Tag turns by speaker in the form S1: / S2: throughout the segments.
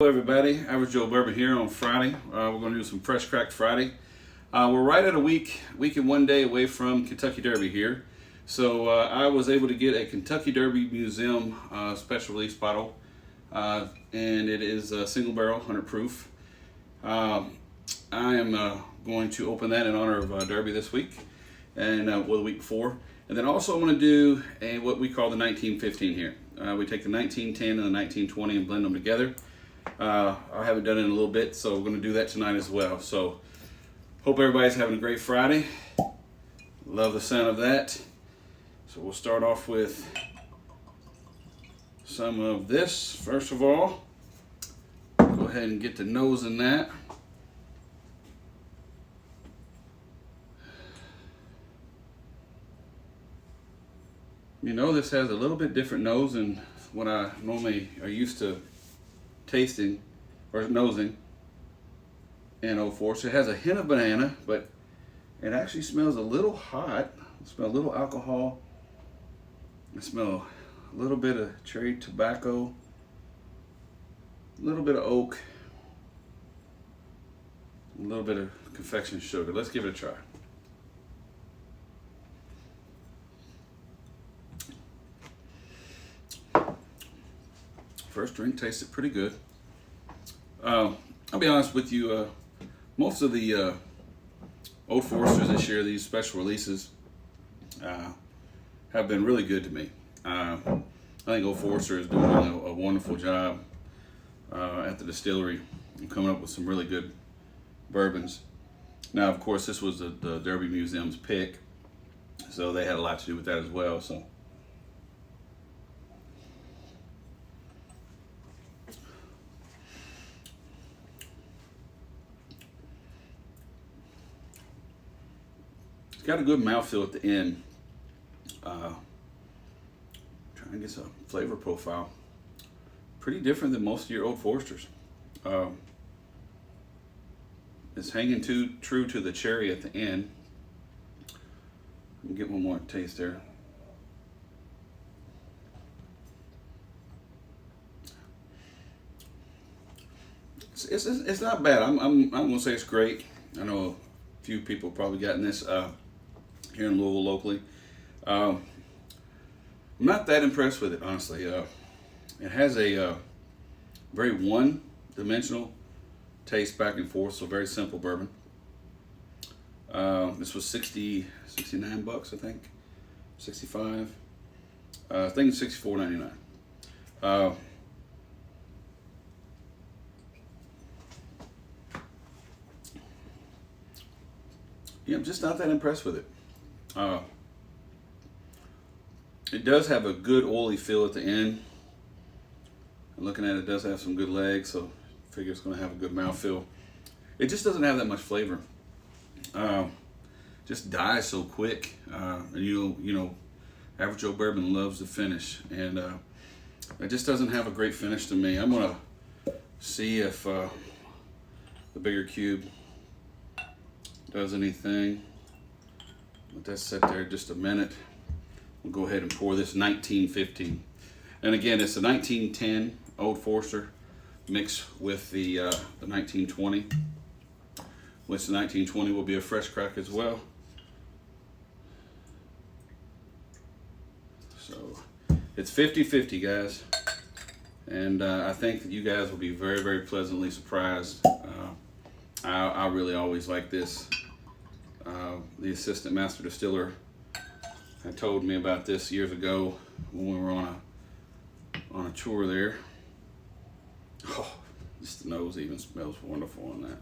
S1: Hello everybody, AverageJoeBourbon here on Friday. We're going to do some Fresh Crack Friday. We're right at a week and 1 day away from Kentucky Derby here. So I was able to get a Kentucky Derby Museum special release bottle. And it is a single barrel, 100 proof. I am going to open that in honor of Derby this week and the week before. And then also I'm going to do what we call the 1915 here. We take the 1910 and the 1920 and blend them together. I haven't done it in a little bit, so we're going to do that tonight as well. So hope everybody's having a great Friday. Love the sound of that. So we'll start off with some of this. First of all, go ahead and get the nose in that. You know, this has a little bit different nose than what I normally are used to tasting or nosing in Old Forester. It has a hint of banana, but it actually smells a little hot. I smell a little alcohol. I smell a little bit of cherry tobacco, a little bit of oak, a little bit of confection sugar. Let's give it a try. First drink tasted pretty good. I'll be honest with you, most of the Old Foresters this year, these special releases, have been really good to me. I think Old Forester is doing a wonderful job at the distillery and coming up with some really good bourbons. Now, of course, this was the Derby Museum's pick, so they had a lot to do with that as well. So. It's got a good mouthfeel at the end. Trying to get some flavor profile. Pretty different than most of your Old Foresters. It's hanging true to the cherry at the end. Let me get one more taste there. It's not bad. I'm gonna say it's great. I know a few people probably gotten this here in Louisville locally. I'm not that impressed with it, honestly. It has a very one-dimensional taste back and forth, so very simple bourbon. This was 69 bucks, I think, 65. I think it's $64.99. Yeah, I'm just not that impressed with it. It does have a good oily feel at the end. And looking at it, it does have some good legs, so I figure it's going to have a good mouthfeel. It just doesn't have that much flavor. Just dies so quick. And you know, AverageJoeBourbon loves the finish, and it just doesn't have a great finish to me. I'm going to see if the bigger cube does anything. Let that sit there just a minute. We'll go ahead and pour this 1915. And again, it's a 1910 Old Forester mixed with the 1920. Which the 1920 will be a fresh crack as well. So it's 50-50, guys. And I think that you guys will be very, very pleasantly surprised. I really always like this. The assistant master distiller had told me about this years ago when we were on a tour there. Oh, just the nose even smells wonderful on that.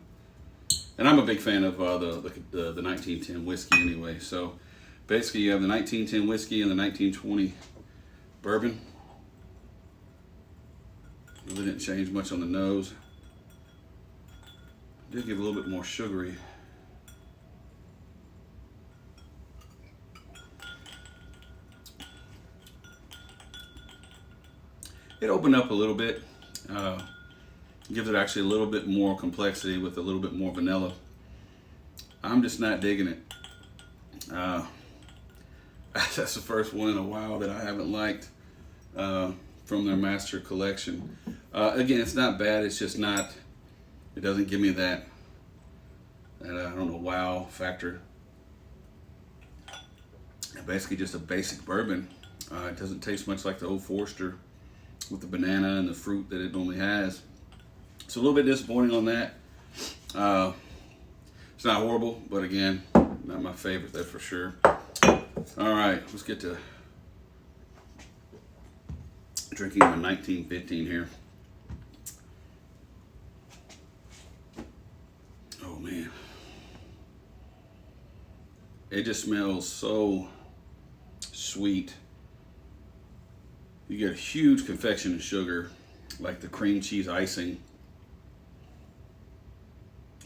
S1: And I'm a big fan of the 1910 whiskey anyway. So basically, you have the 1910 whiskey and the 1920 bourbon. Really didn't change much on the nose. Did give a little bit more sugary. It opened up a little bit. Gives it actually a little bit more complexity with a little bit more vanilla. I'm just not digging it. That's the first one in a while that I haven't liked. from their master collection. Again, it's not bad. It's just not. It doesn't give me that I don't know, wow factor. Basically, just a basic bourbon. It doesn't taste much like the Old Forester with the banana and the fruit that it normally has. It's a little bit disappointing on that. It's not horrible, but again, not my favorite, that's for sure. All right, let's get to drinking my 1915 here. Oh man, it just smells so sweet. You get a huge confection of sugar, like the cream cheese icing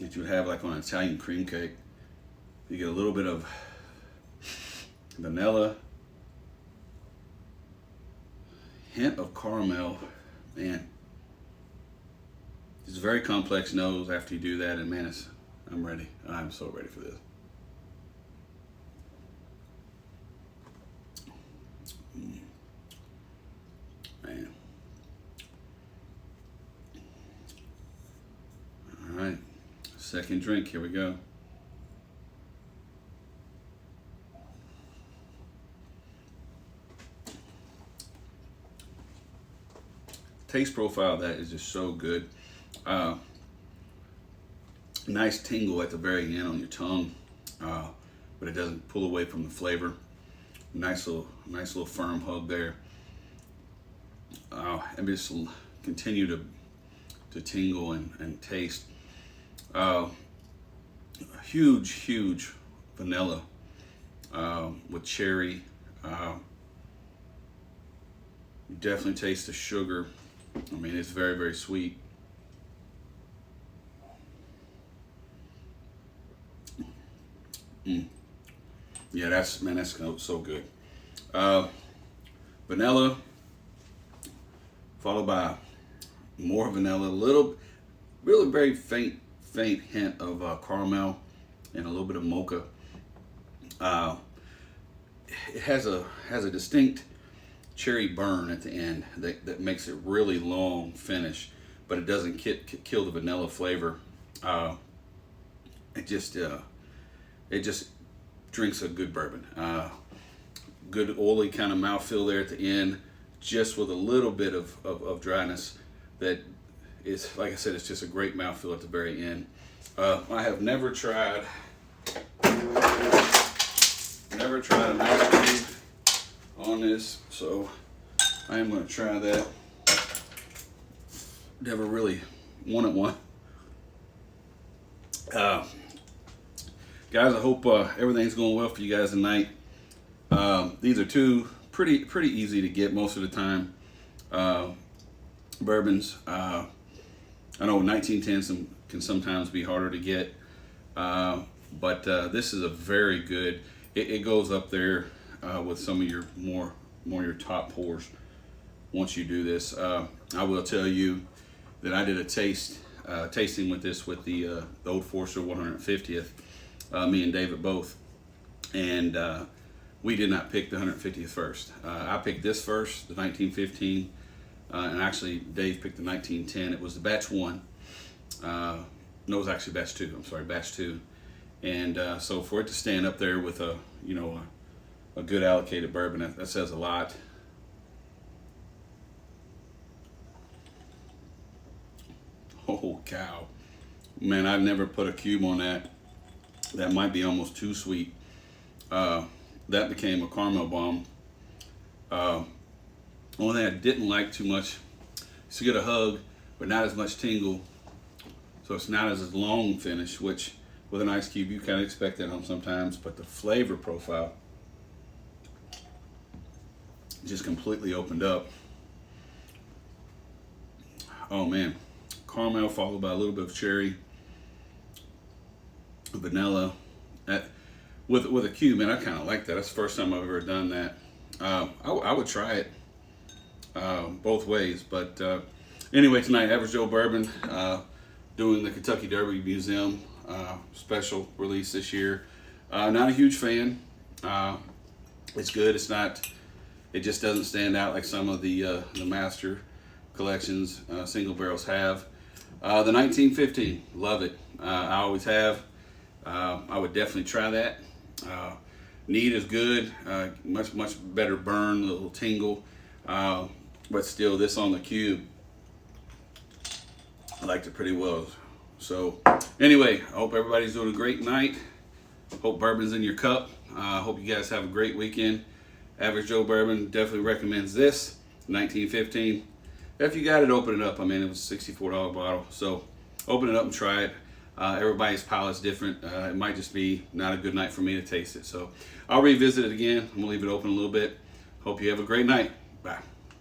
S1: that you have like on an Italian cream cake. You get a little bit of vanilla, hint of caramel. Man, it's a very complex nose after you do that, and man, I'm ready. I'm so ready for this. Man. All right, second drink, here we go. Taste profile of that is just so good. Nice tingle at the very end on your tongue, but it doesn't pull away from the flavor. Nice little firm hug there. And just continue to tingle and taste. Huge vanilla with cherry. You definitely taste the sugar. I mean, it's very sweet. Yeah, that's so good. Vanilla, followed by more vanilla, really very faint hint of caramel and a little bit of mocha. It has a distinct cherry burn at the end that makes it really long finish, but it doesn't kill the vanilla flavor. It just drinks a good bourbon. Good oily kind of mouthfeel there at the end, just with a little bit of dryness that is, like I said, it's just a great mouthfeel at the very end. I have never tried an ice cream on this, so I am going to try that. Never really wanted one. Guys, I hope everything's going well for you guys tonight. These are two pretty easy to get most of the time bourbons. I know 1910 can sometimes be harder to get, but this is a very good. It goes up there with some of your more your top pours once you do this. I will tell you that I did a tasting with this with the Old Forester 150th. Me and David both, and we did not pick the 150th first. I picked this first, the 1915, and actually Dave picked the 1910. It was the batch one. No, it was actually batch two. I'm sorry, batch two. And so for it to stand up there with a good allocated bourbon, that says a lot. Oh cow, man! I've never put a cube on that. That might be almost too sweet. That became a caramel bomb. Only thing I didn't like too much is to get a hug, but not as much tingle. So it's not as long finish, which with an ice cube you kind of expect that on sometimes. But the flavor profile just completely opened up. Oh man, caramel followed by a little bit of cherry. Vanilla with a cube, man. I kind of like that. That's the first time I've ever done that. I would try it both ways, but anyway, tonight Average Joe Bourbon doing the Kentucky Derby Museum special release this year. Not a huge fan. It's good. It's not It just doesn't stand out like some of the Master Collections single barrels have. The 1915, love it. I always have. I would definitely try that. Neat is good, much better burn, a little tingle, but still this on the cube, I liked it pretty well. So anyway, I hope everybody's doing a great night. Hope bourbon's in your cup. Hope you guys have a great weekend. Average Joe Bourbon definitely recommends this 1915. If you got it, open it up. I mean, it was a $64 bottle, so open it up and try it. Everybody's palate's different. It might just be not a good night for me to taste it. So I'll revisit it again. I'm gonna leave it open a little bit. Hope you have a great night. Bye.